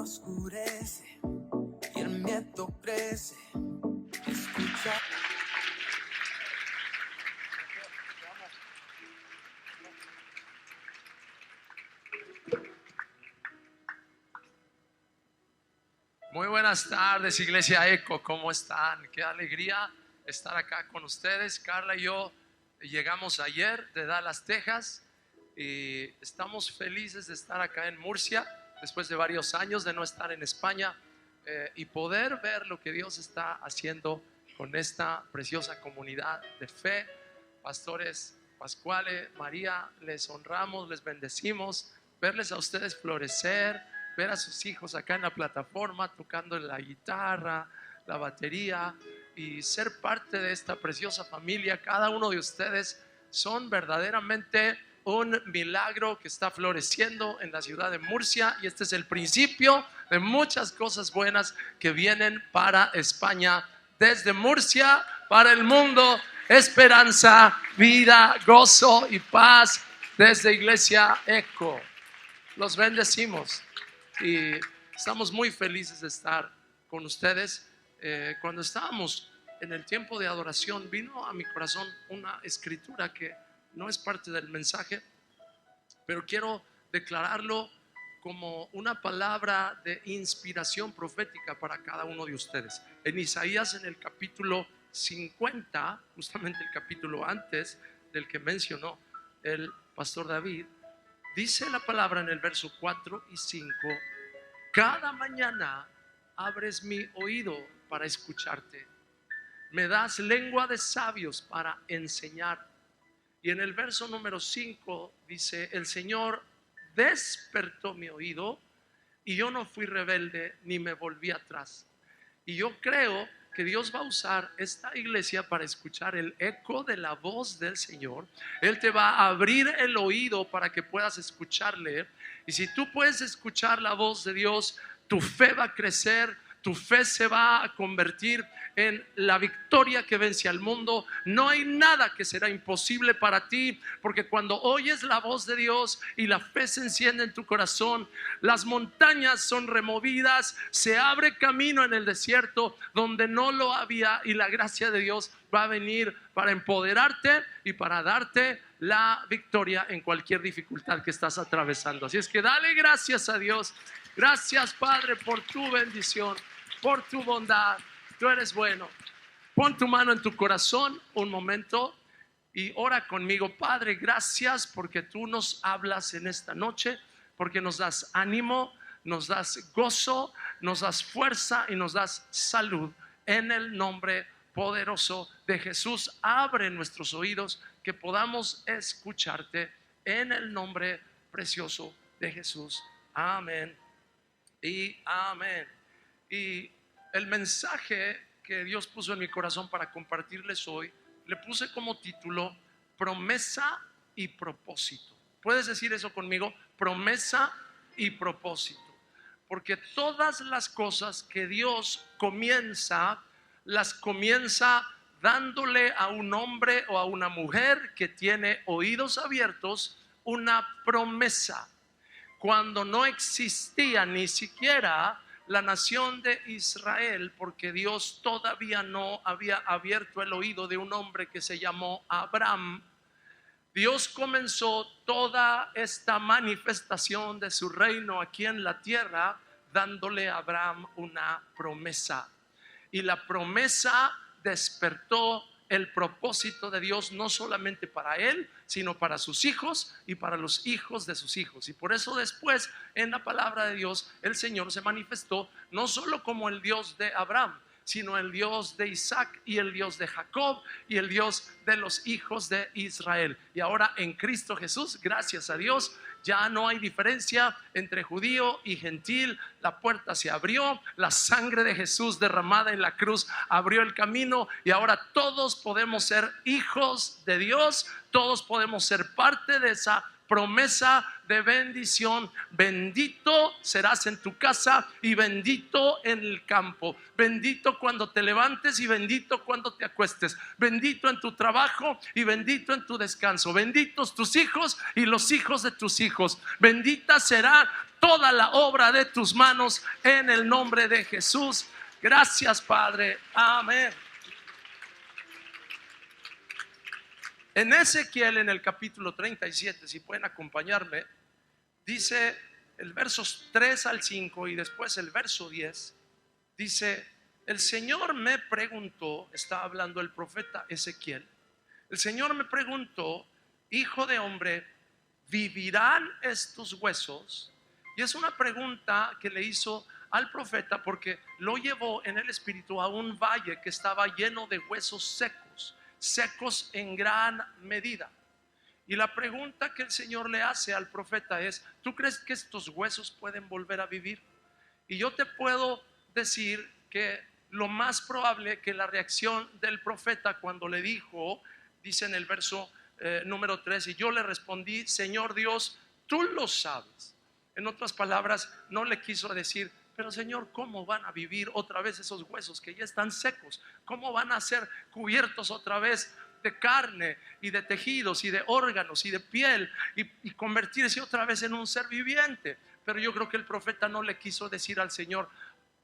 oscurece y el miedo crece. Escucha. Muy buenas tardes, Iglesia Eco, ¿cómo están? Qué alegría estar acá con ustedes. Carla y yo llegamos ayer de Dallas, Texas, y estamos felices de estar acá en Murcia después de varios años de no estar en España, y poder ver lo que Dios está haciendo con esta preciosa comunidad de fe. Pastores Pascuale, María, les honramos, les bendecimos, verles a ustedes florecer, ver a sus hijos acá en la plataforma tocando la guitarra, la batería, y ser parte de esta preciosa familia. Cada uno de ustedes son verdaderamente un milagro que está floreciendo en la ciudad de Murcia, y este es el principio de muchas cosas buenas que vienen para España, desde Murcia para el mundo. Esperanza, vida, gozo y paz desde Iglesia Eco. Los bendecimos y estamos muy felices de estar con ustedes. Cuando estábamos en el tiempo de adoración, vino a mi corazón una escritura que no es parte del mensaje, pero quiero declararlo como una palabra de inspiración profética para cada uno de ustedes. En Isaías, en el capítulo 50, justamente el capítulo antes del que mencionó el pastor David, dice la palabra en el verso 4 y 5: cada mañana abres mi oído para escucharte, me das lengua de sabios para enseñar. Y en el verso número 5 dice: el Señor despertó mi oído y yo no fui rebelde ni me volví atrás. Y yo creo que Dios va a usar esta iglesia para escuchar el eco de la voz del Señor. Él te va a abrir el oído para que puedas escucharle. Y si tú puedes escuchar la voz de Dios, tu fe va a crecer, tu fe se va a convertir en la victoria que vence al mundo. No hay nada que será imposible para ti, porque cuando oyes la voz de Dios y la fe se enciende en tu corazón, las montañas son removidas, se abre camino en el desierto donde no lo había, y la gracia de Dios va a venir para empoderarte y para darte la victoria en cualquier dificultad que estás atravesando. Así es que dale gracias a Dios. Gracias, Padre, por tu bendición, por tu bondad. Tú eres bueno. Pon tu mano en tu corazón un momento y ora conmigo. Padre, gracias porque tú nos hablas en esta noche, porque nos das ánimo, nos das gozo, nos das fuerza y nos das salud. En el nombre poderoso de Jesús, abre nuestros oídos que podamos escucharte, en el nombre precioso de Jesús. Amén y amén. Y el mensaje que Dios puso en mi corazón para compartirles hoy, le puse como título: promesa y propósito. ¿Puedes decir eso conmigo? Promesa y propósito. Porque todas las cosas que Dios comienza, las comienza dándole a un hombre o a una mujer que tiene oídos abiertos una promesa. Cuando no existía ni siquiera la nación de Israel, porque Dios todavía no había abierto el oído de un hombre que se llamó Abraham, Dios comenzó toda esta manifestación de su reino aquí en la tierra dándole a Abraham una promesa. Y la promesa despertó el propósito de Dios, no solamente para él, sino para sus hijos y para los hijos de sus hijos. Y por eso después en la palabra de Dios el Señor se manifestó no solo como el Dios de Abraham, sino el Dios de Isaac y el Dios de Jacob y el Dios de los hijos de Israel. Y ahora en Cristo Jesús, gracias a Dios, ya no hay diferencia entre judío y gentil. La puerta se abrió, la sangre de Jesús derramada en la cruz abrió el camino, y ahora todos podemos ser hijos de Dios, todos podemos ser parte de esa promesa de bendición. Bendito serás en tu casa y bendito en el campo. Bendito cuando te levantes y bendito cuando te acuestes. Bendito en tu trabajo y bendito en tu descanso. Benditos tus hijos y los hijos de tus hijos. Bendita será toda la obra de tus manos en el nombre de Jesús. Gracias, Padre. Amén. En Ezequiel, en el capítulo 37, si pueden acompañarme, dice el versos 3 al 5 y después el verso 10, dice: el Señor me preguntó, está hablando el profeta Ezequiel, el Señor me preguntó, hijo de hombre, ¿vivirán estos huesos? Y es una pregunta que le hizo al profeta porque lo llevó en el espíritu a un valle que estaba lleno de huesos secos en gran medida. Y la pregunta que el Señor le hace al profeta es: ¿tú crees que estos huesos pueden volver a vivir? Y yo te puedo decir que lo más probable que la reacción del profeta cuando le dijo, dice en el verso número 3, y yo le respondí: Señor Dios, tú lo sabes. En otras palabras, no le quiso decir: pero Señor, ¿cómo van a vivir otra vez esos huesos que ya están secos? ¿Cómo van a ser cubiertos otra vez de carne y de tejidos y de órganos y de piel y convertirse otra vez en un ser viviente? Pero yo creo que el profeta no le quiso decir al Señor: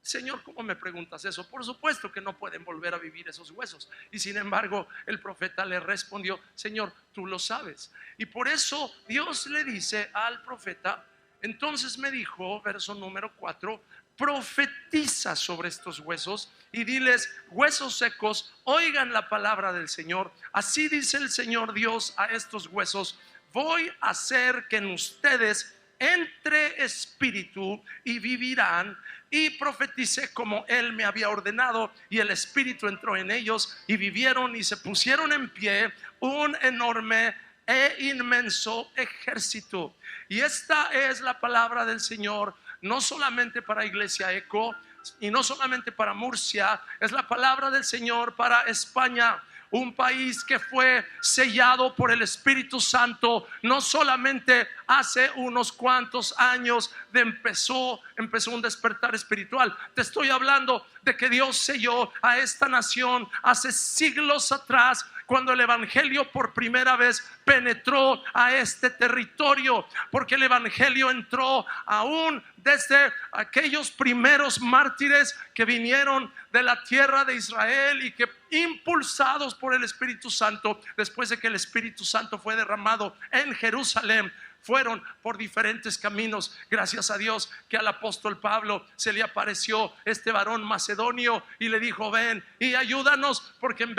Señor, ¿cómo me preguntas eso? Por supuesto que no pueden volver a vivir esos huesos. Y sin embargo, el profeta le respondió: Señor, tú lo sabes. Y por eso Dios le dice al profeta: entonces me dijo, verso número 4, profetiza sobre estos huesos y diles: huesos secos, oigan la palabra del Señor. Así dice el Señor Dios a estos huesos: voy a hacer que en ustedes entre espíritu y vivirán. Y profeticé como él me había ordenado, y el espíritu entró en ellos y vivieron y se pusieron en pie un enorme e inmenso ejército. Y esta es la palabra del Señor, no solamente para Iglesia Eco y no solamente para Murcia, es la palabra del Señor para España, un país que fue sellado por el Espíritu Santo no solamente hace unos cuantos años empezó un despertar espiritual. Te estoy hablando de que Dios selló a esta nación hace siglos atrás, cuando el evangelio por primera vez penetró a este territorio, porque el evangelio entró aún desde aquellos primeros mártires que vinieron de la tierra de Israel y que, impulsados por el Espíritu Santo, después de que el Espíritu Santo fue derramado en Jerusalén, fueron por diferentes caminos. Gracias a Dios que al apóstol Pablo se le apareció este varón macedonio y le dijo: ven y ayúdanos, porque en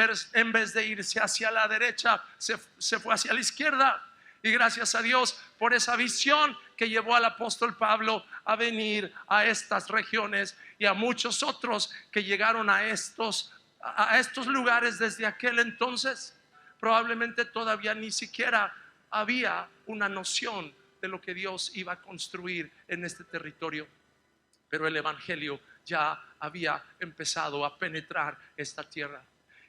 vez de irse hacia la derecha se fue hacia la izquierda. Y gracias a Dios por esa visión que llevó al apóstol Pablo a venir a estas regiones, y a muchos otros que llegaron a estos lugares desde aquel entonces. Probablemente todavía ni siquiera había una noción de lo que Dios iba a construir en este territorio, pero el evangelio ya había empezado a penetrar esta tierra.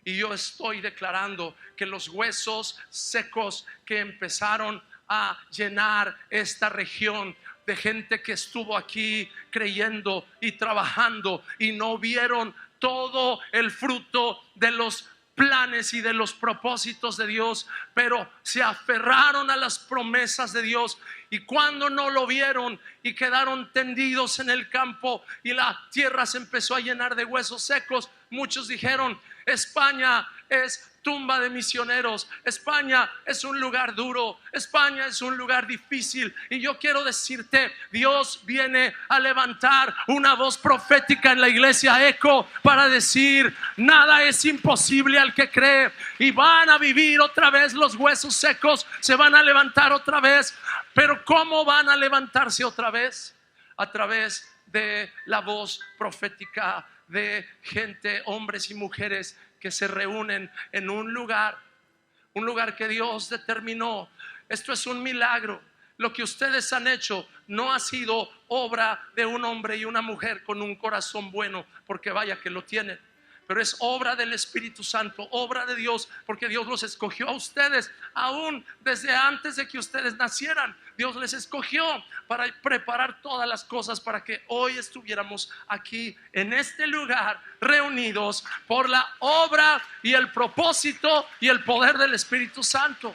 Y yo estoy declarando que los huesos secos que empezaron a llenar esta región de gente que estuvo aquí creyendo y trabajando y no vieron todo el fruto de los planes y de los propósitos de Dios, pero se aferraron a las promesas de Dios, y cuando no lo vieron y quedaron tendidos en el campo y la tierra se empezó a llenar de huesos secos, muchos dijeron: España es tumba de misioneros, España es un lugar duro, España es un lugar difícil. Y yo quiero decirte: Dios viene a levantar una voz profética en la Iglesia Eco para decir: nada es imposible al que cree. Y van a vivir otra vez los huesos secos, se van a levantar otra vez. Pero ¿cómo van a levantarse otra vez? A través de la voz profética de gente, hombres y mujeres que se reúnen en un lugar que Dios determinó. Esto es un milagro. Lo que ustedes han hecho no ha sido obra de un hombre y una mujer con un corazón bueno, porque vaya que lo tienen, pero es obra del Espíritu Santo, obra de Dios, porque Dios los escogió a ustedes, aún desde antes de que ustedes nacieran. Dios les escogió para preparar todas las cosas para que hoy estuviéramos aquí en este lugar reunidos por la obra y el propósito y el poder del Espíritu Santo.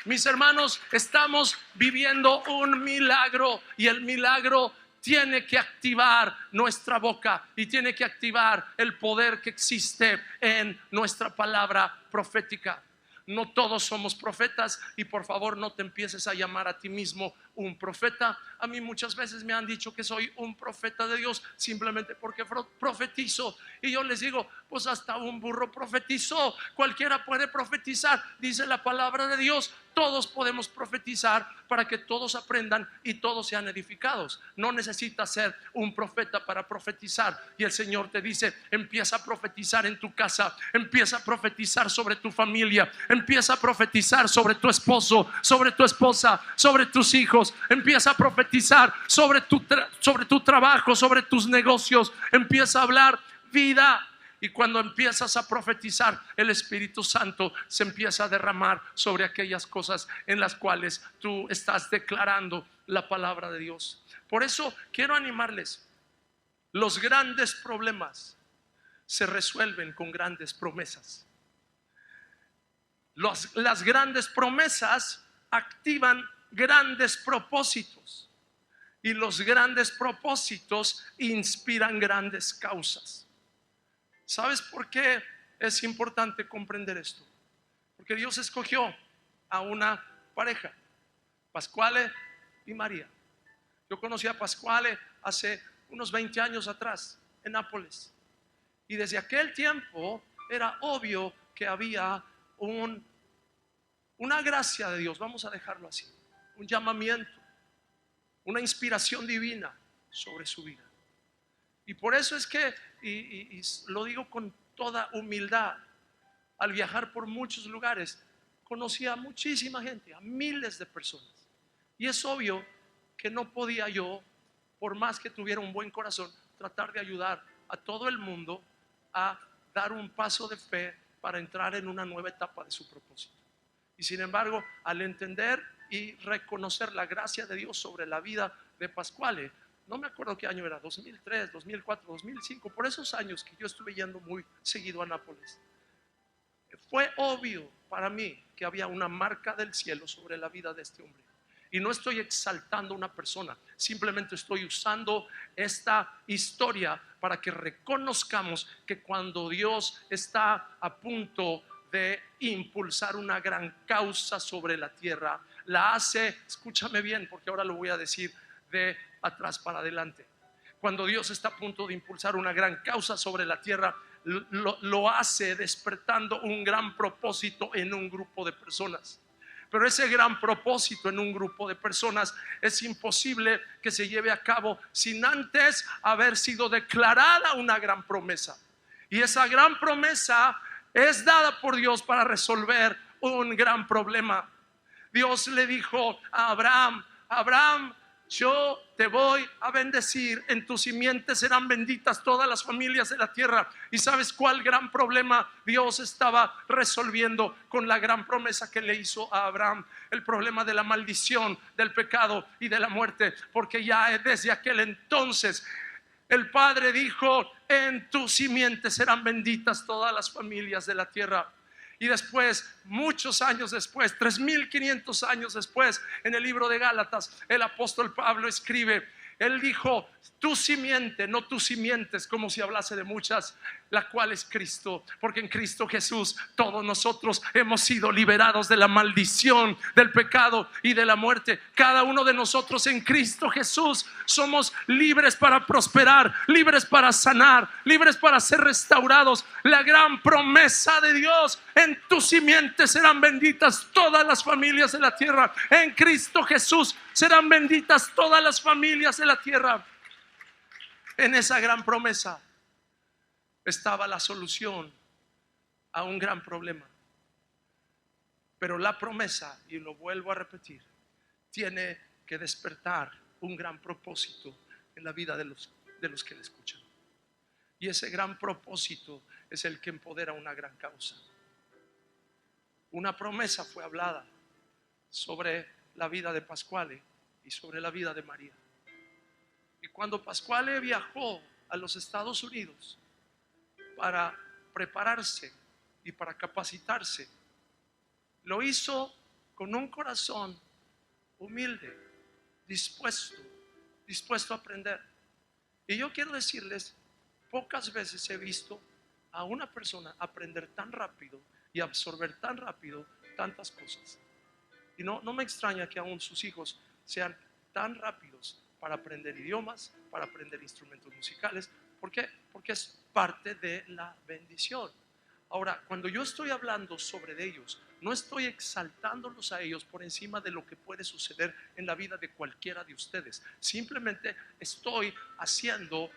Mis hermanos, estamos viviendo un milagro y el milagro tiene que activar nuestra boca y tiene que activar el poder que existe en nuestra palabra profética. No todos somos profetas y por favor no te empieces a llamar a ti mismo un profeta. A mí muchas veces me han dicho que soy un profeta de Dios simplemente porque profetizo, y yo les digo, pues hasta un burro profetizó. Cualquiera puede profetizar, dice la palabra de Dios. Todos podemos profetizar para que todos aprendan y todos sean edificados. No necesitas ser un profeta para profetizar. Y el Señor te dice, empieza a profetizar en tu casa, empieza a profetizar sobre tu familia, empieza a profetizar sobre tu esposo, sobre tu esposa, sobre tus hijos. Empieza a profetizar sobre tu trabajo, sobre tus negocios. Empieza a hablar vida. Y cuando empiezas a profetizar, el Espíritu Santo se empieza a derramar sobre aquellas cosas en las cuales tú estás declarando la palabra de Dios. Por eso quiero animarles. Los grandes problemas se resuelven con grandes promesas. Las grandes promesas activan grandes propósitos, y los grandes propósitos inspiran grandes causas. ¿Sabes por qué es importante comprender esto? Porque Dios escogió a una pareja, Pascuale y María. Yo conocí a Pascuale hace unos 20 años atrás en Nápoles, y desde aquel tiempo era obvio que había una gracia de Dios, vamos a dejarlo así, un llamamiento, una inspiración divina sobre su vida. Y por eso es que, y lo digo con toda humildad, al viajar por muchos lugares, conocí a muchísima gente, a miles de personas. Y es obvio que no podía yo, por más que tuviera un buen corazón, tratar de ayudar a todo el mundo a dar un paso de fe para entrar en una nueva etapa de su propósito. Y sin embargo, al entender y reconocer la gracia de Dios sobre la vida de Pascuale, no me acuerdo qué año era, 2003, 2004, 2005, por esos años que yo estuve yendo muy seguido a Nápoles, fue obvio para mí que había una marca del cielo sobre la vida de este hombre. Y no estoy exaltando a una persona, simplemente estoy usando esta historia para que reconozcamos que cuando Dios está a punto de impulsar una gran causa sobre la tierra, la hace, escúchame bien porque ahora lo voy a decir de atrás para adelante. Cuando Dios está a punto de impulsar una gran causa sobre la tierra, lo hace despertando un gran propósito en un grupo de personas. Pero ese gran propósito en un grupo de personas es imposible que se lleve a cabo sin antes haber sido declarada una gran promesa. Y esa gran promesa es dada por Dios para resolver un gran problema. Dios le dijo a Abraham: Abraham, yo te voy a bendecir, en tu simiente serán benditas todas las familias de la tierra. ¿Y sabes cuál gran problema Dios estaba resolviendo con la gran promesa que le hizo a Abraham? El problema de la maldición, del pecado y de la muerte. Porque ya desde aquel entonces el Padre dijo: en tu simiente serán benditas todas las familias de la tierra. Y después, muchos años después, 3500 años después, en el libro de Gálatas, el apóstol Pablo escribe, él dijo: tu simiente, no tus simientes, como si hablase de muchas, la cual es Cristo. Porque en Cristo Jesús todos nosotros hemos sido liberados de la maldición, del pecado y de la muerte. Cada uno de nosotros en Cristo Jesús somos libres para prosperar, libres para sanar, libres para ser restaurados. La gran promesa de Dios: en tu simiente serán benditas todas las familias de la tierra. En Cristo Jesús serán benditas todas las familias de la tierra. En esa gran promesa estaba la solución a un gran problema. Pero la promesa, y lo vuelvo a repetir, tiene que despertar un gran propósito en la vida de los que la escuchan. Y ese gran propósito es el que empodera una gran causa. Una promesa fue hablada sobre la vida de Pascuale y sobre la vida de María. Y cuando Pascuale viajó a los Estados Unidos para prepararse y para capacitarse, lo hizo con un corazón humilde, dispuesto a aprender. Y yo quiero decirles, pocas veces he visto a una persona aprender tan rápido y absorber tan rápido tantas cosas. Y no me extraña que aún sus hijos sean tan rápidos para aprender idiomas, para aprender instrumentos musicales. ¿Por qué? Porque es parte de la bendición. Ahora, cuando yo estoy hablando sobre ellos, no estoy exaltándolos a ellos por encima de lo que puede suceder en la vida de cualquiera de ustedes. Simplemente estoy haciendo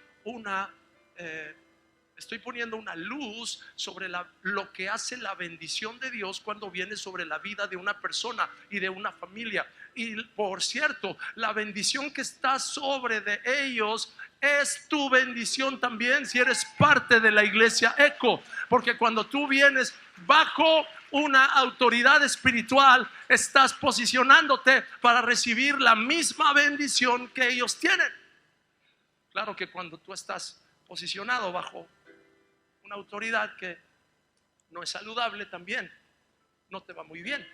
estoy poniendo una luz sobre lo que hace la bendición de Dios cuando viene sobre la vida de una persona y de una familia. Y por cierto, la bendición que está sobre de ellos es tu bendición también si eres parte de la iglesia ECO, porque cuando tú vienes bajo una autoridad espiritual, estás posicionándote para recibir la misma bendición que ellos tienen. Claro que cuando tú estás posicionado bajo una autoridad que no es saludable, también no te va muy bien.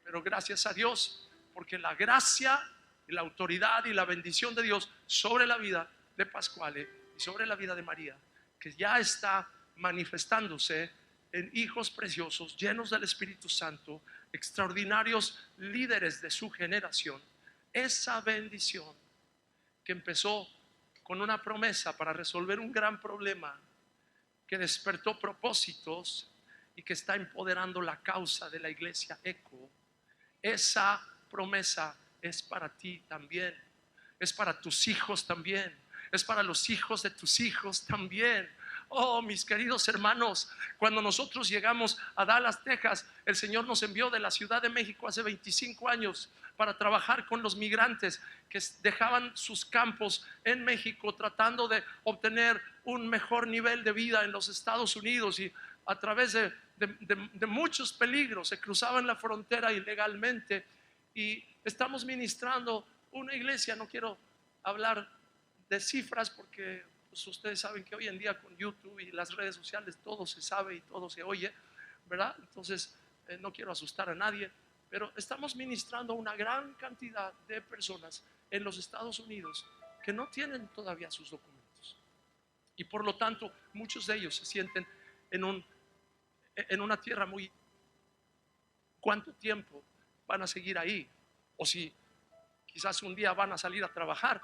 Pero gracias a Dios, porque la gracia y la autoridad y la bendición de Dios sobre la vida de Pascuale y sobre la vida de María, que ya está manifestándose en hijos preciosos, llenos del Espíritu Santo, extraordinarios líderes de su generación. Esa bendición que empezó con una promesa para resolver un gran problema, que despertó propósitos y que está empoderando la causa de la iglesia ECO, esa promesa es para ti también, es para tus hijos también, es para los hijos de tus hijos también. Oh, mis queridos hermanos, cuando nosotros llegamos a Dallas, Texas, el Señor nos envió de la Ciudad de México hace 25 años para trabajar con los migrantes que dejaban sus campos en México tratando de obtener un mejor nivel de vida en los Estados Unidos, y a través de muchos peligros se cruzaban la frontera ilegalmente. Y estamos ministrando una iglesia, no quiero hablar de cifras porque pues ustedes saben que hoy en día con YouTube y las redes sociales todo se sabe y todo se oye, ¿verdad? Entonces no quiero asustar a nadie, pero estamos ministrando una gran cantidad de personas en los Estados Unidos que no tienen todavía sus documentos, y por lo tanto muchos de ellos se sienten en una tierra muy... ¿Cuánto tiempo van a seguir ahí? O si quizás un día van a salir a trabajar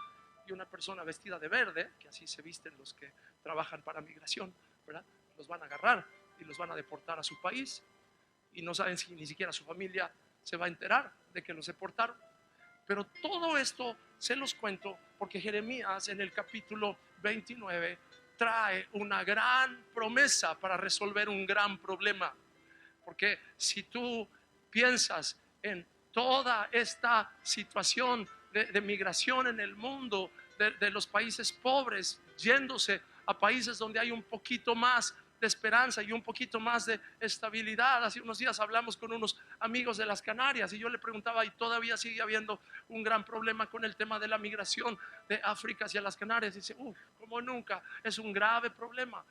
y una persona vestida de verde, que así se visten los que trabajan para migración, ¿verdad?, los van a agarrar y los van a deportar a su país, y no saben si ni siquiera su familia se va a enterar de que los deportaron. Pero todo esto se los cuento porque Jeremías en el capítulo 29 trae una gran promesa para resolver un gran problema. Porque si tú piensas en toda esta situación de migración en el mundo, de los países pobres yéndose a países donde hay un poquito más de esperanza y un poquito más de estabilidad. Hace unos días hablamos con unos amigos de las Canarias y yo le preguntaba, y todavía sigue habiendo un gran problema con el tema de la migración de África hacia las Canarias. Y dice, como nunca, es un grave problema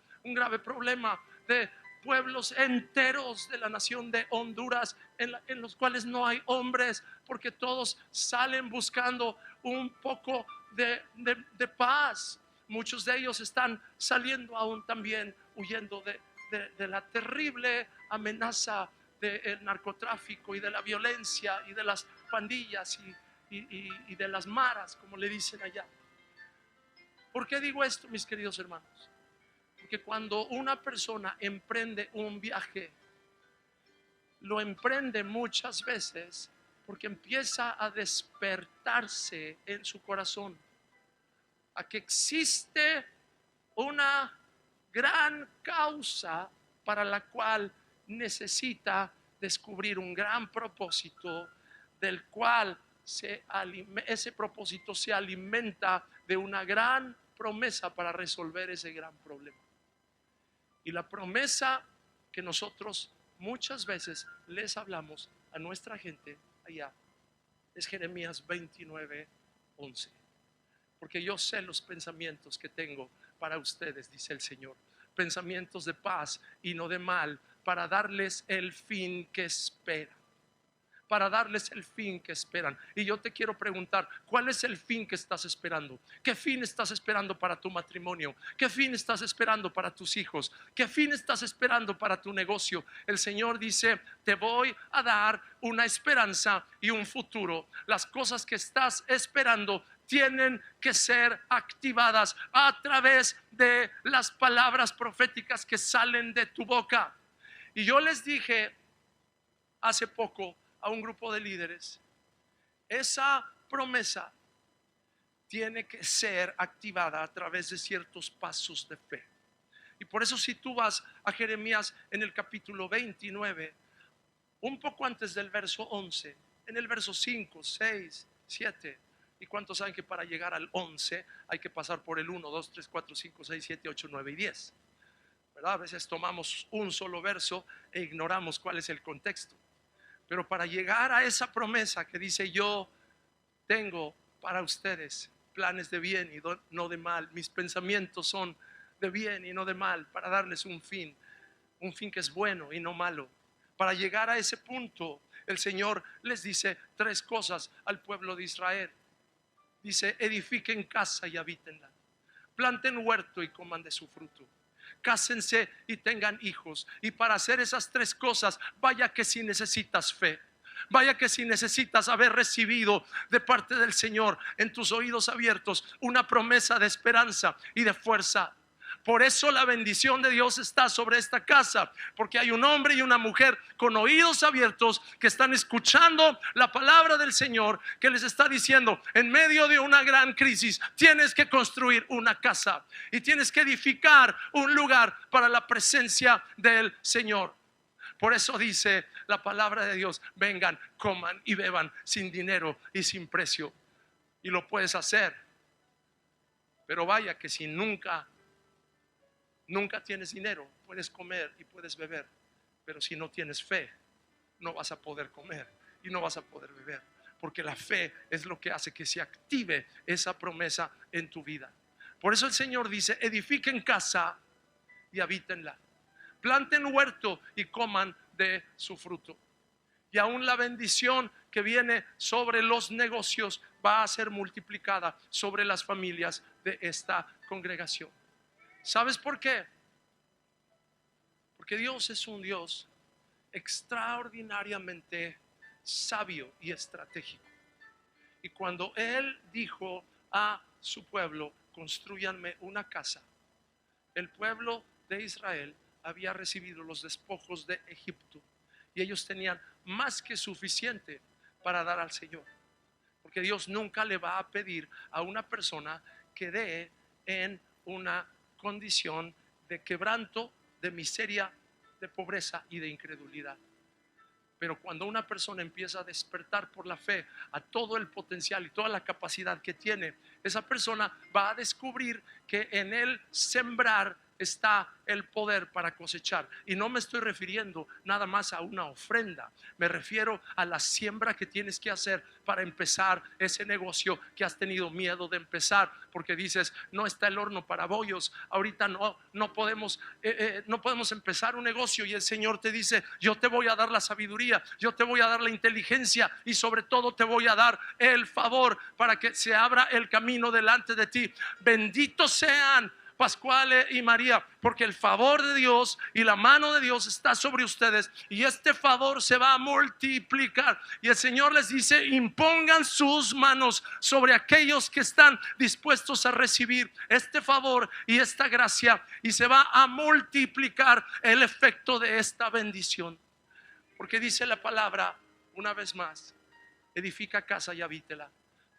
de pueblos enteros de la nación de Honduras en los cuales no hay hombres, porque todos salen buscando un poco de paz. Muchos de ellos están saliendo aún también huyendo de la terrible amenaza del narcotráfico y de la violencia y de las pandillas y de las maras, como le dicen allá. ¿Por qué digo esto, mis queridos hermanos? Porque cuando una persona emprende un viaje, lo emprende muchas veces porque empieza a despertarse en su corazón a que existe una gran causa para la cual necesita descubrir un gran propósito, del cual ese propósito se alimenta de una gran promesa para resolver ese gran problema. Y la promesa que nosotros muchas veces les hablamos a nuestra gente allá es Jeremías 29:11. Porque yo sé los pensamientos que tengo para ustedes, dice el Señor, pensamientos de paz y no de mal, para darles el fin que esperan. Para darles el fin que esperan. Y yo te quiero preguntar, ¿cuál es el fin que estás esperando? ¿Qué fin estás esperando para tu matrimonio? ¿Qué fin estás esperando para tus hijos? ¿Qué fin estás esperando para tu negocio? El Señor dice, te voy a dar una esperanza y un futuro. Las cosas que estás esperando tienen que ser activadas a través de las palabras proféticas que salen de tu boca. Y yo les dije hace poco a un grupo de líderes, esa promesa tiene que ser activada a través de ciertos pasos de fe. Y por eso si tú vas a Jeremías en el capítulo 29, un poco antes del verso 11, en el verso 5, 6, 7, ¿y cuántos saben que para llegar al 11 hay que pasar por el 1, 2, 3, 4, 5, 6, 7, 8, 9 y 10? ¿Verdad? A veces tomamos un solo verso e ignoramos cuál es el contexto. Pero para llegar a esa promesa que dice, yo tengo para ustedes planes de bien y no de mal, mis pensamientos son de bien y no de mal, para darles un fin que es bueno y no malo. Para llegar a ese punto, el Señor les dice tres cosas al pueblo de Israel. Dice, edifiquen casa y habítenla, planten huerto y coman de su fruto, cásense y tengan hijos. Y para hacer esas tres cosas, vaya que si necesitas fe, vaya que si necesitas haber recibido de parte del Señor en tus oídos abiertos una promesa de esperanza y de fuerza. Por eso la bendición de Dios está sobre esta casa, porque hay un hombre y una mujer con oídos abiertos que están escuchando la palabra del Señor, que les está diciendo, en medio de una gran crisis tienes que construir una casa y tienes que edificar un lugar para la presencia del Señor. Por eso dice la palabra de Dios, vengan, coman y beban sin dinero y sin precio. Y lo puedes hacer, pero vaya que si nunca tienes dinero, puedes comer y puedes beber, pero si no tienes fe, no vas a poder comer y no vas a poder beber, porque la fe es lo que hace que se active esa promesa en tu vida. Por eso el Señor dice, edifiquen casa y habítenla, planten huerto y coman de su fruto. Y aún la bendición que viene sobre los negocios va a ser multiplicada sobre las familias de esta congregación. ¿Sabes por qué? Porque Dios es un Dios extraordinariamente sabio y estratégico. Y cuando Él dijo a su pueblo, construyanme una casa, el pueblo de Israel había recibido los despojos de Egipto y ellos tenían más que suficiente para dar al Señor. Porque Dios nunca le va a pedir a una persona que dé en una condición de quebranto, de miseria, de pobreza y de incredulidad. Pero cuando una persona empieza a despertar por la fe a todo el potencial y toda la capacidad que tiene, esa persona va a descubrir que en el sembrar está el poder para cosechar. Y no me estoy refiriendo nada más a una ofrenda, me refiero a la siembra que tienes que hacer para empezar ese negocio que has tenido miedo de empezar, porque dices, no está el horno para bollos, ahorita no podemos empezar un negocio. Y el Señor te dice, yo te voy a dar la sabiduría, yo te voy a dar la inteligencia y sobre todo te voy a dar el favor para que se abra el camino delante de ti. Benditos sean Pascuale y María, porque el favor de Dios y la mano de Dios está sobre ustedes y este favor se va a multiplicar. Y el Señor les dice, impongan sus manos sobre aquellos que están dispuestos a recibir este favor y esta gracia, y se va a multiplicar el efecto de esta bendición. Porque dice la palabra una vez más, edifica casa y habítela,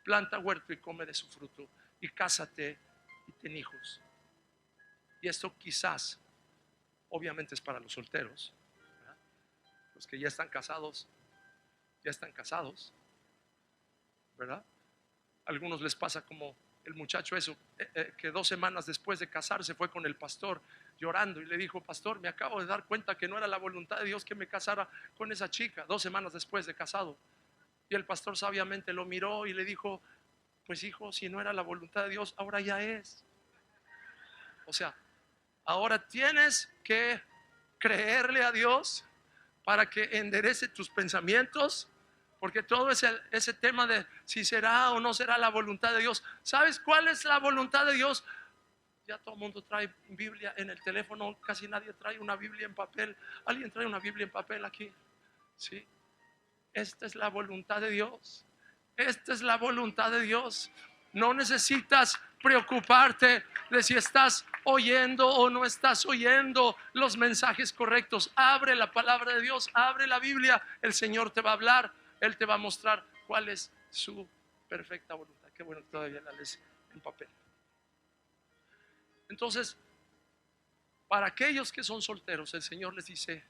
planta huerto y come de su fruto, y cásate y ten hijos. Y esto quizás, obviamente es para los solteros, ¿verdad? Los que ya están casados, ¿verdad? A algunos les pasa como el muchacho eso, que 2 semanas después de casarse fue con el pastor llorando y le dijo: pastor, me acabo de dar cuenta que no era la voluntad de Dios que me casara con esa chica, 2 semanas después de casado. Y el pastor sabiamente lo miró y le dijo: pues hijo, si no era la voluntad de Dios, ahora ya es. O sea, ahora tienes que creerle a Dios para que enderece tus pensamientos, porque todo ese tema de si será o no será la voluntad de Dios. ¿Sabes cuál es la voluntad de Dios? Ya todo el mundo trae Biblia en el teléfono, casi nadie trae una Biblia en papel. ¿Alguien trae una Biblia en papel aquí? Sí. Esta es la voluntad de Dios. Esta es la voluntad de Dios. No necesitas preocuparte de si estás oyendo o no estás oyendo los mensajes correctos. Abre la palabra de Dios, abre la Biblia. El Señor te va a hablar, Él te va a mostrar cuál es su perfecta voluntad. Qué bueno que todavía la lees en papel. Entonces, para aquellos que son solteros, el Señor les dice: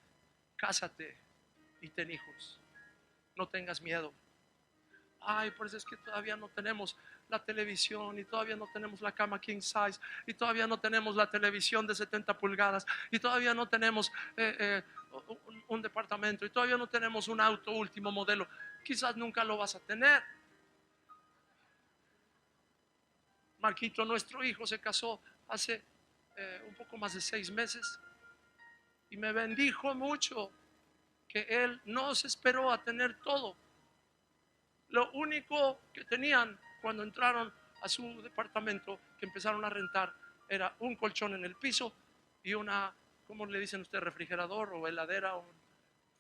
cásate y ten hijos. No tengas miedo. Ay, por eso es que todavía no tenemos la televisión, y todavía no tenemos la cama king size, y todavía no tenemos la televisión de 70 pulgadas, y todavía no tenemos un departamento, y todavía no tenemos un auto último modelo. Quizás nunca lo vas a tener. Marquito, nuestro hijo, se casó hace un poco más de 6 meses y me bendijo mucho que él no se esperó a tener todo. Lo único que tenían cuando entraron a su departamento, que empezaron a rentar, era un colchón en el piso y una, ¿cómo le dicen ustedes? Refrigerador o heladera o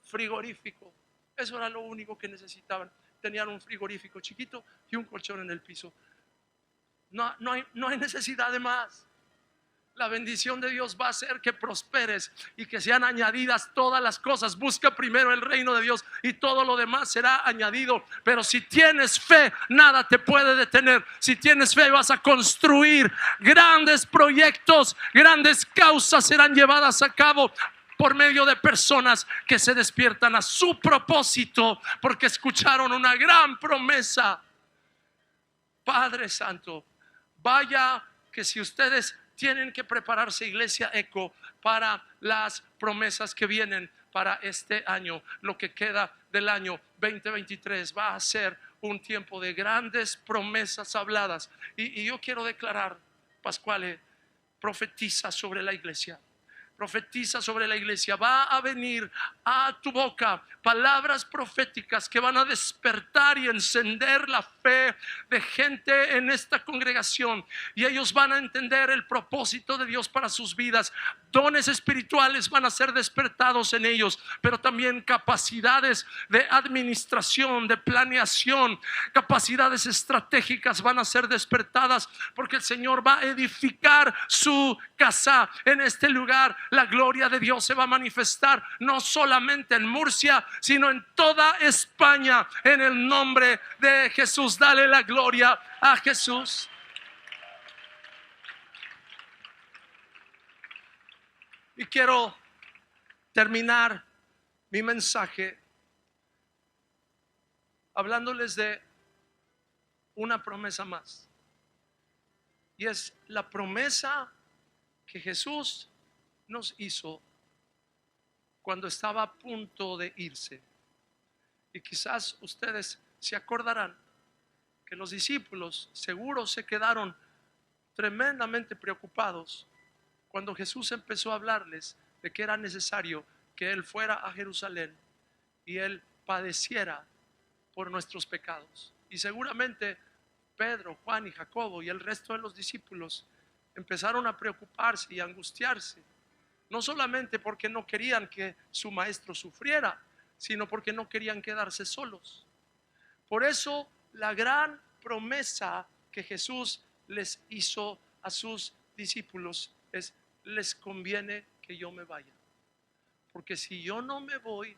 frigorífico. Eso era lo único que necesitaban. Tenían un frigorífico chiquito y un colchón en el piso. No hay necesidad de más. La bendición de Dios va a hacer que prosperes y que sean añadidas todas las cosas. Busca primero el reino de Dios y todo lo demás será añadido. Pero si tienes fe, nada te puede detener. Si tienes fe, vas a construir grandes proyectos, grandes causas serán llevadas a cabo por medio de personas que se despiertan a su propósito porque escucharon una gran promesa. Padre Santo, vaya que si ustedes tienen que prepararse, Iglesia Eco, para las promesas que vienen para este año, lo que queda del año 2023 va a ser un tiempo de grandes promesas habladas. Y yo quiero declarar, Pascuale, profetiza sobre la iglesia. Profetiza sobre la iglesia. Va a venir a tu boca palabras proféticas que van a despertar y encender la fe de gente en esta congregación, y ellos van a entender el propósito de Dios para sus vidas. Dones espirituales van a ser despertados en ellos, pero también capacidades de administración, de planeación, capacidades estratégicas van a ser despertadas, porque el Señor va a edificar su casa en este lugar. La gloria de Dios se va a manifestar no solamente en Murcia, sino en toda España, en el nombre de Jesús. Dale la gloria a Jesús. Y quiero terminar mi mensaje hablándoles de una promesa más, y es la promesa que Jesús nos hizo cuando estaba a punto de irse. Y quizás ustedes se acordarán que los discípulos seguro se quedaron tremendamente preocupados cuando Jesús empezó a hablarles de que era necesario que Él fuera a Jerusalén y Él padeciera por nuestros pecados. Y seguramente Pedro, Juan y Jacobo y el resto de los discípulos empezaron a preocuparse y a angustiarse, no solamente porque no querían que su maestro sufriera, sino porque no querían quedarse solos. Por eso la gran promesa que Jesús les hizo a sus discípulos es: les conviene que yo me vaya, porque si yo no me voy,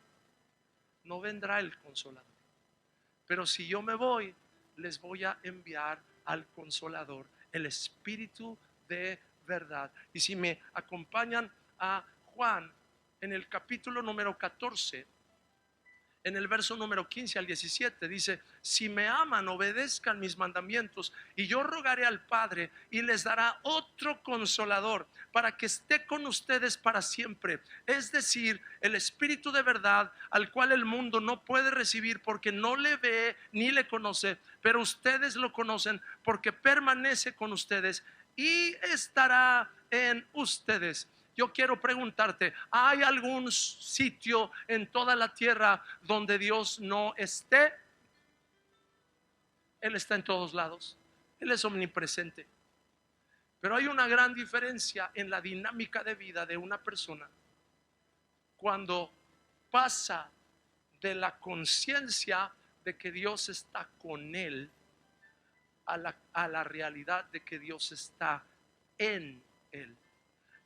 no vendrá el Consolador. Pero si yo me voy, les voy a enviar al Consolador, el Espíritu de verdad. Y si me acompañan a Juan en el capítulo número 14, En el verso número 15 al 17 dice: si me aman, obedezcan mis mandamientos, y yo rogaré al Padre y les dará otro consolador para que esté con ustedes para siempre, es decir, el Espíritu de verdad, al cual el mundo no puede recibir porque no le ve ni le conoce, pero ustedes lo conocen porque permanece con ustedes y estará en ustedes. Yo quiero preguntarte: ¿hay algún sitio en toda la tierra donde Dios no esté? Él está en todos lados. Él es omnipresente. Pero hay una gran diferencia en la dinámica de vida de una persona cuando pasa de la conciencia de que Dios está con él a la realidad de que Dios está en él.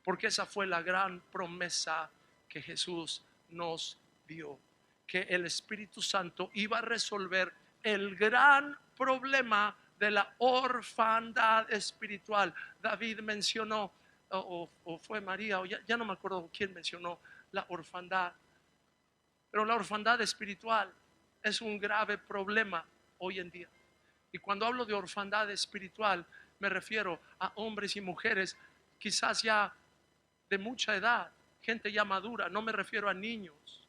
Porque esa fue la gran promesa que Jesús nos dio, que el Espíritu Santo iba a resolver el gran problema de la orfandad espiritual. David mencionó, o fue María, o ya no me acuerdo quién mencionó la orfandad, pero la orfandad espiritual es un grave problema hoy en día. Y cuando hablo de orfandad espiritual, me refiero a hombres y mujeres quizás ya de mucha edad, gente ya madura, no me refiero a niños,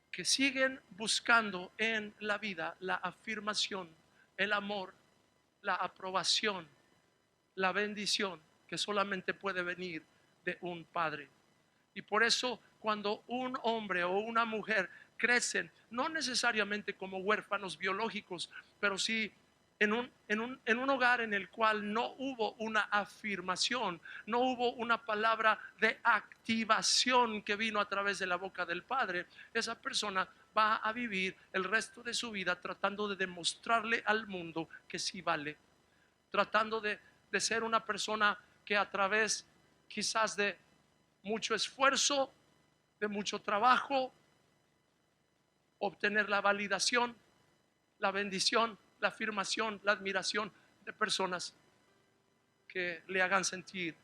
que siguen buscando en la vida la afirmación, el amor, la aprobación, la bendición que solamente puede venir de un padre. Y por eso cuando un hombre o una mujer crecen, no necesariamente como huérfanos biológicos, pero sí en un hogar en el cual no hubo una afirmación, no hubo una palabra de activación que vino a través de la boca del Padre, esa persona va a vivir el resto de su vida tratando de demostrarle al mundo que sí vale, tratando de ser una persona que a través quizás de mucho esfuerzo, de mucho trabajo, obtener la validación, la bendición, la afirmación, la admiración de personas que le hagan sentir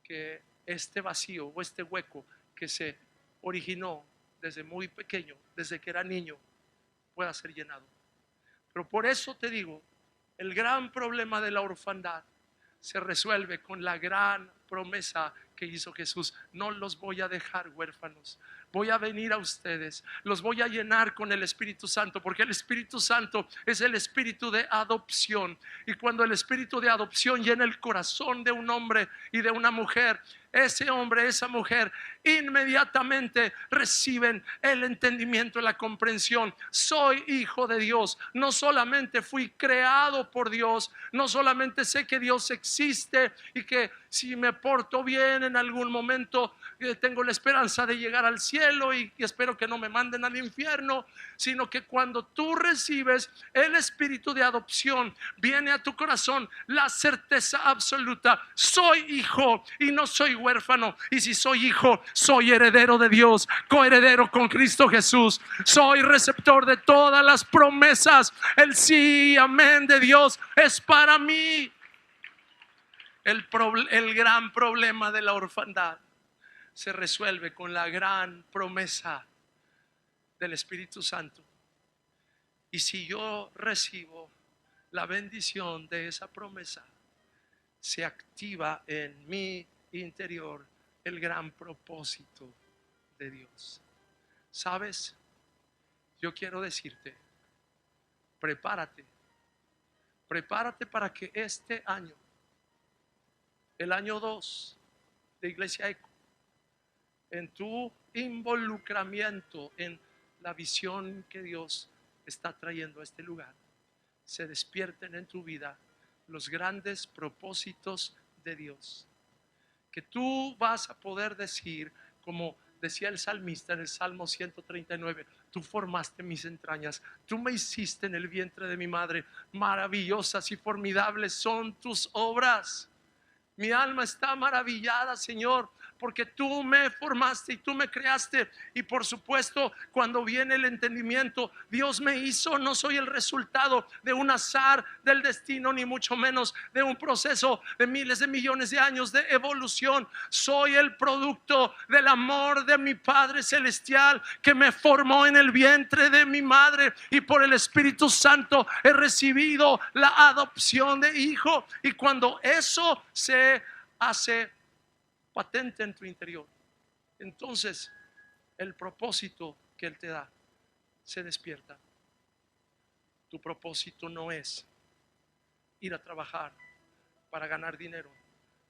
que este vacío o este hueco que se originó desde muy pequeño, desde que era niño, pueda ser llenado. Pero por eso te digo, el gran problema de la orfandad se resuelve con la gran promesa que hizo Jesús: no los voy a dejar huérfanos, voy a venir a ustedes, los voy a llenar con el Espíritu Santo, porque el Espíritu Santo es el espíritu de adopción. Y cuando el espíritu de adopción llena el corazón de un hombre y de una mujer, ese hombre, esa mujer inmediatamente reciben el entendimiento y la comprensión: soy hijo de Dios, no solamente fui creado por Dios, no solamente sé que Dios existe y que si me porto bien en algún momento tengo la esperanza de llegar al cielo y espero que no me manden al infierno, sino que cuando tú recibes el espíritu de adopción, viene a tu corazón la certeza absoluta: soy hijo y no soy huérfano, y si soy hijo, soy heredero de Dios, coheredero con Cristo Jesús, soy receptor de todas las promesas. El sí, amén de Dios es para mí. El gran problema de la orfandad se resuelve con la gran promesa del Espíritu Santo. Y si yo recibo la bendición de esa promesa, se activa en mi interior el gran propósito de Dios. ¿Sabes? Yo quiero decirte, prepárate para que este año, el año 2 de Iglesia Eco, en tu involucramiento en la visión que Dios está trayendo a este lugar, se despierten en tu vida los grandes propósitos de Dios, que tú vas a poder decir, como decía el salmista en el Salmo 139: tú formaste mis entrañas, tú me hiciste en el vientre de mi madre, maravillosas y formidables son tus obras. Mi alma está maravillada, Señor, porque tú me formaste y tú me creaste. Y por supuesto, cuando viene el entendimiento, Dios me hizo, no soy el resultado de un azar del destino, ni mucho menos de un proceso de miles de millones de años de evolución. Soy el producto del amor de mi Padre Celestial, que me formó en el vientre de mi madre, y por el Espíritu Santo he recibido la adopción de hijo. Y cuando eso se hace patente en tu interior, entonces el propósito que Él te da se despierta. Tu propósito no es ir a trabajar para ganar dinero,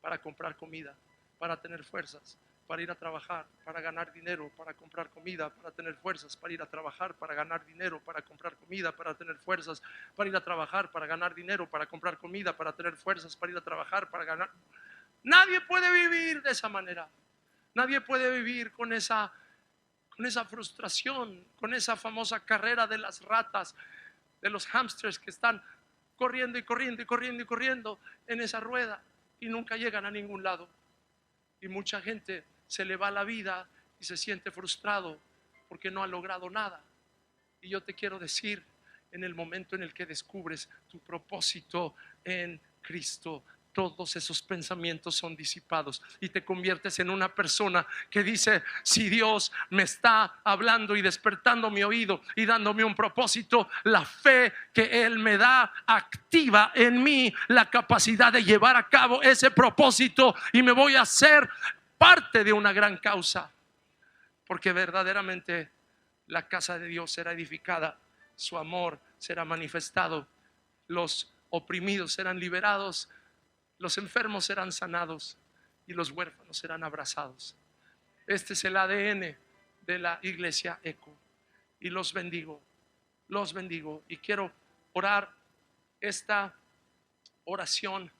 para comprar comida, para tener fuerzas, para ir a trabajar, para ganar dinero, para comprar comida, para tener fuerzas, para ir a trabajar, para ganar dinero, para comprar comida, para tener fuerzas, para ir a trabajar, para ganar dinero, para comprar comida, para tener fuerzas, para ir a trabajar, para ganar. Nadie puede vivir de esa manera. Nadie puede vivir con esa frustración, con esa famosa carrera de las ratas, de los hámsters que están corriendo y corriendo y corriendo y corriendo en esa rueda y nunca llegan a ningún lado. Y mucha gente se le va la vida y se siente frustrado porque no ha logrado nada. Y yo te quiero decir, en el momento en el que descubres tu propósito en Cristo, todos esos pensamientos son disipados y te conviertes en una persona que dice: si Dios me está hablando y despertando mi oído y dándome un propósito, la fe que Él me da activa en mí la capacidad de llevar a cabo ese propósito, y me voy a hacer parte de una gran causa, porque verdaderamente la casa de Dios será edificada, su amor será manifestado, los oprimidos serán liberados, los enfermos serán sanados y los huérfanos serán abrazados. Este es el ADN de la iglesia ECO, y los bendigo y quiero orar esta oración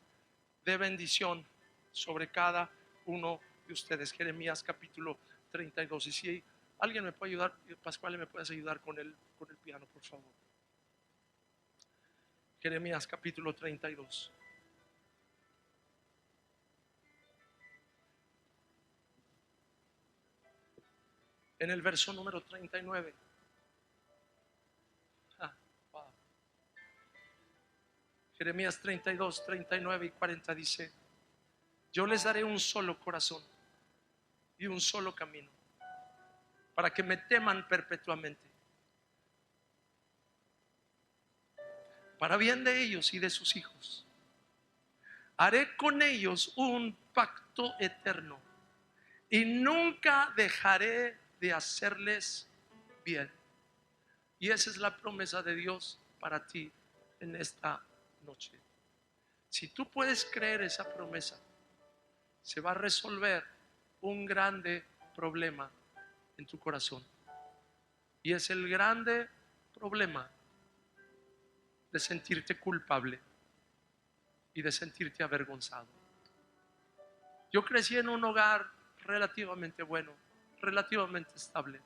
de bendición sobre cada uno de ustedes. Jeremías capítulo 32. Y si alguien me puede ayudar, Pascual, ¿me puedes ayudar con el piano, por favor? Jeremías capítulo 32. En el verso número 39. Wow. Jeremías 32, 39 y 40 dice: yo les daré un solo corazón y un solo camino, para que me teman perpetuamente, para bien de ellos y de sus hijos. Haré con ellos un pacto eterno y nunca dejaré de hacerles bien. Y esa es la promesa de Dios para ti en esta noche. Si tú puedes creer esa promesa, se va a resolver un grande problema en tu corazón, y es el grande problema de sentirte culpable y de sentirte avergonzado. Yo crecí en un hogar relativamente bueno, relativamente estable,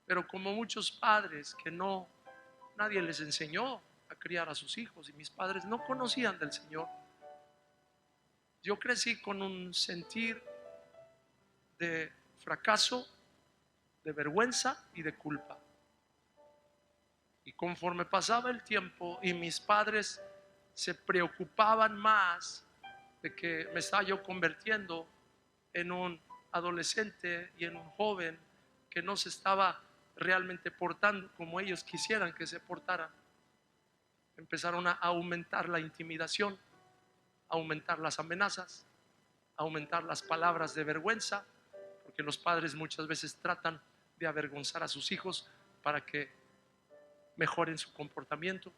pero como muchos padres que nadie les enseñó a criar a sus hijos, y mis padres no conocían del Señor, yo crecí con un sentir de fracaso, de vergüenza y de culpa. Y conforme pasaba el tiempo y mis padres se preocupaban más de que me estaba yo convirtiendo en un adolescente y en un joven que no se estaba realmente portando como ellos quisieran que se portara, empezaron a aumentar la intimidación, a aumentar las amenazas, a aumentar las palabras de vergüenza, porque los padres muchas veces tratan de avergonzar a sus hijos para que mejoren su comportamiento,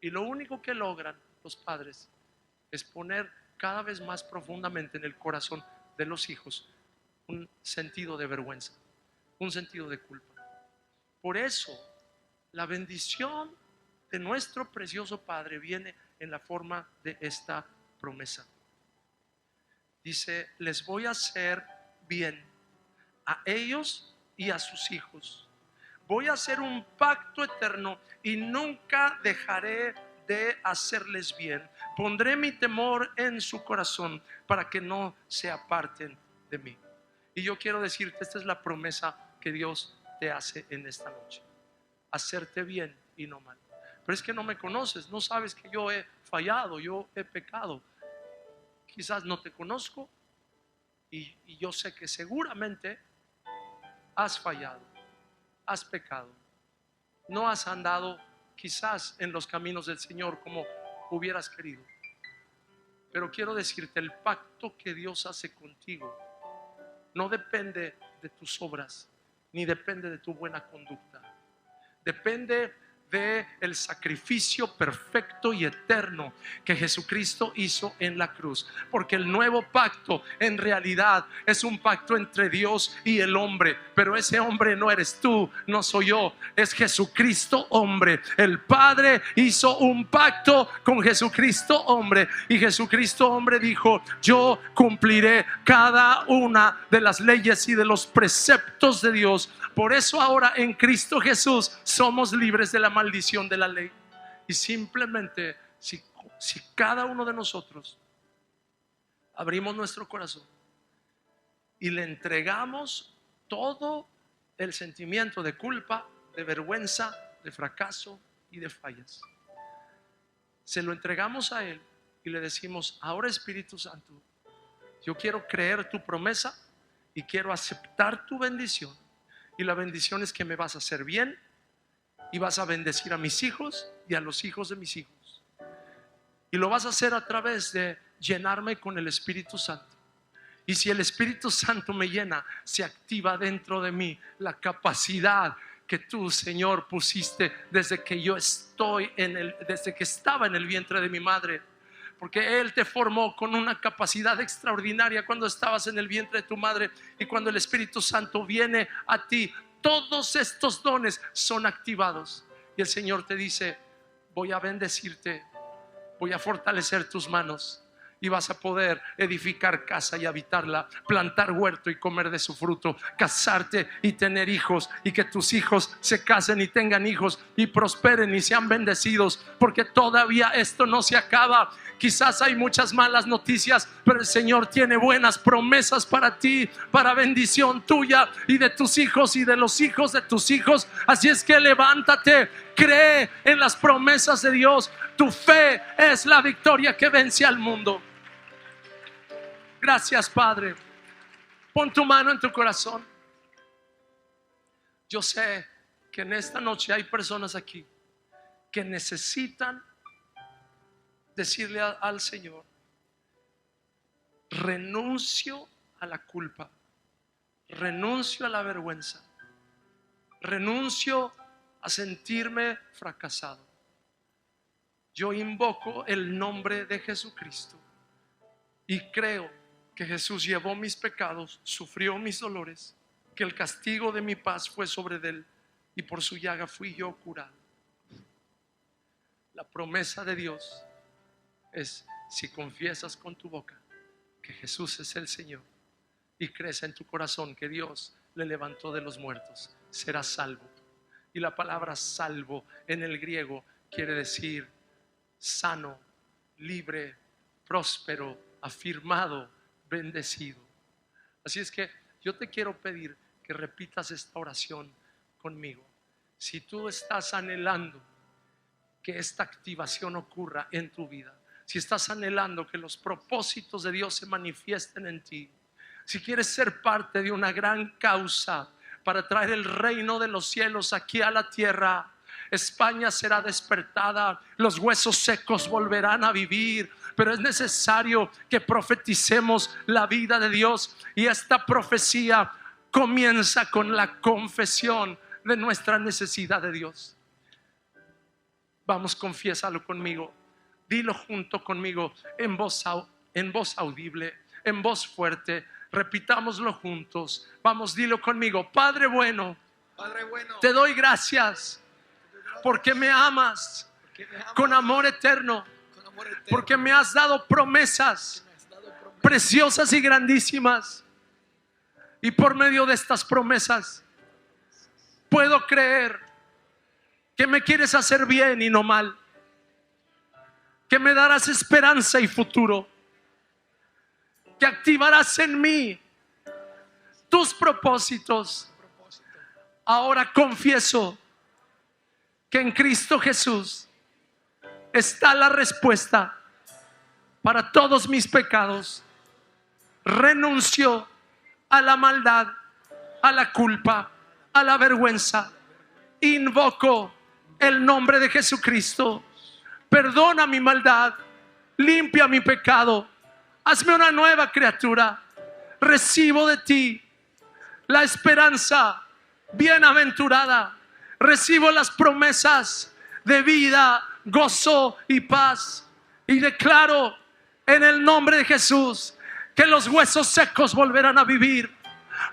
y lo único que logran los padres es poner cada vez más profundamente en el corazón de los hijos un sentido de vergüenza, un sentido de culpa. Por eso la bendición de nuestro precioso Padre viene en la forma de esta promesa. Dice: les voy a hacer bien a ellos y a sus hijos. Voy a hacer un pacto eterno y nunca dejaré de hacerles bien. Pondré mi temor en su corazón para que no se aparten de mí. Y yo quiero decirte, esta es la promesa que Dios te hace en esta noche: hacerte bien y no mal. Pero es que no me conoces, no sabes que yo he fallado, yo he pecado. Quizás no te conozco y yo sé que seguramente has fallado, has pecado, no has andado quizás en los caminos del Señor como hubieras querido. Pero quiero decirte, el pacto que Dios hace contigo no depende de tus obras, ni depende de tu buena conducta. Depende de el sacrificio perfecto y eterno que Jesucristo hizo en la cruz. Porque el nuevo pacto en realidad es un pacto entre Dios y el hombre. Pero ese hombre no eres tú, no soy yo, es Jesucristo hombre. El Padre hizo un pacto con Jesucristo hombre, y Jesucristo hombre dijo: yo cumpliré cada una de las leyes y de los preceptos de Dios. Por eso ahora en Cristo Jesús somos libres de la maldición de la ley. Y simplemente si cada uno de nosotros abrimos nuestro corazón y le entregamos todo el sentimiento de culpa, de vergüenza, de fracaso y de fallas, se lo entregamos a Él y le decimos: ahora, Espíritu Santo, yo quiero creer tu promesa y quiero aceptar tu bendición. Y la bendición es que me vas a hacer bien y vas a bendecir a mis hijos y a los hijos de mis hijos. Y lo vas a hacer a través de llenarme con el Espíritu Santo. Y si el Espíritu Santo me llena, se activa dentro de mí la capacidad que tú, Señor, pusiste desde que desde que estaba en el vientre de mi madre. Porque Él te formó con una capacidad extraordinaria cuando estabas en el vientre de tu madre. Y cuando el Espíritu Santo viene a ti, todos estos dones son activados. Y el Señor te dice: voy a bendecirte, voy a fortalecer tus manos, y vas a poder edificar casa y habitarla, plantar huerto y comer de su fruto, casarte y tener hijos, y que tus hijos se casen y tengan hijos y prosperen y sean bendecidos. Porque todavía esto no se acaba. Quizás hay muchas malas noticias, pero el Señor tiene buenas promesas para ti, para bendición tuya y de tus hijos y de los hijos de tus hijos. Así es que levántate, cree en las promesas de Dios. Tu fe es la victoria que vence al mundo. Gracias, Padre. Pon tu mano en tu corazón. Yo sé que en esta noche hay personas aquí que necesitan decirle al Señor: renuncio a la culpa, renuncio a la vergüenza, renuncio a sentirme fracasado. Yo invoco el nombre de Jesucristo y creo que Jesús llevó mis pecados, sufrió mis dolores, que el castigo de mi paz fue sobre él y por su llaga fui yo curado. La promesa de Dios es: si confiesas con tu boca que Jesús es el Señor y crees en tu corazón que Dios le levantó de los muertos, serás salvo. Y la palabra salvo en el griego quiere decir sano, libre, próspero, afirmado, bendecido. Así es que yo te quiero pedir que repitas esta oración conmigo. Si tú estás anhelando que esta activación ocurra en tu vida, si estás anhelando que los propósitos de Dios se manifiesten en ti, si quieres ser parte de una gran causa para traer el reino de los cielos aquí a la tierra, España será despertada, los huesos secos volverán a vivir. Pero es necesario que profeticemos la vida de Dios, y esta profecía comienza con la confesión de nuestra necesidad de Dios. Vamos, confiésalo conmigo, dilo junto conmigo en voz audible, en voz fuerte. Repitámoslo juntos. Vamos, dilo conmigo: Padre bueno, te doy gracias porque me amas con amor eterno, porque me has dado promesas preciosas y grandísimas, y por medio de estas promesas puedo creer que me quieres hacer bien y no mal. que me darás esperanza y futuro, que activarás en mí tus propósitos. Ahora confieso que en Cristo Jesús está la respuesta para todos mis pecados. Renuncio a la maldad, a la culpa, a la vergüenza. Invoco el nombre de Jesucristo. Perdona mi maldad, limpia mi pecado, hazme una nueva criatura. Recibo de ti la esperanza bienaventurada. Recibo las promesas de vida, gozo y paz. Y declaro en el nombre de Jesús que los huesos secos volverán a vivir.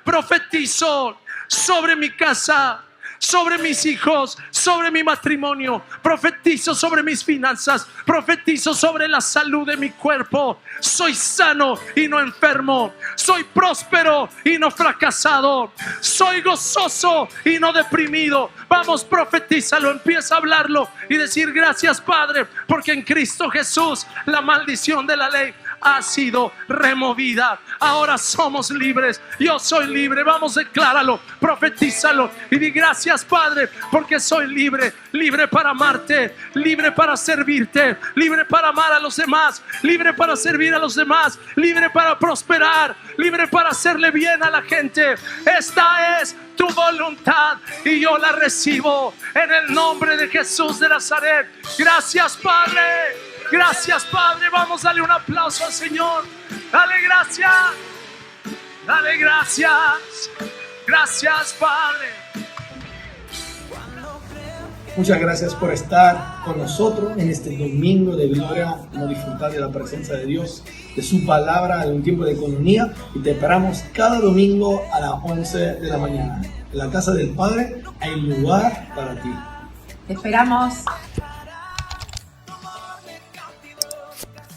Profetizo sobre mi casa, sobre mis hijos, sobre mi matrimonio. Profetizo sobre mis finanzas. Profetizo sobre la salud de mi cuerpo. Soy sano y no enfermo. Soy próspero y no fracasado. Soy gozoso y no deprimido. Vamos, profetízalo, empieza a hablarlo y decir: gracias, Padre, porque en Cristo Jesús la maldición de la ley ha sido removida. Ahora somos libres. Yo soy libre. Vamos, decláralo, profetízalo y di: gracias, Padre, porque soy libre. Libre para amarte, libre para servirte, libre para amar a los demás, libre para servir a los demás, libre para prosperar, libre para hacerle bien a la gente. Esta es tu voluntad y yo la recibo en el nombre de Jesús de Nazaret. Gracias, Padre. Gracias, Padre. Vamos a darle un aplauso al Señor. Dale gracias. Dale gracias. Gracias, Padre. Muchas gracias por estar con nosotros en este domingo de gloria. Vamos a disfrutar de la presencia de Dios, de su palabra, de un tiempo de economía. Y te esperamos cada domingo a las 11 de la mañana. En la casa del Padre hay lugar para ti. Te esperamos.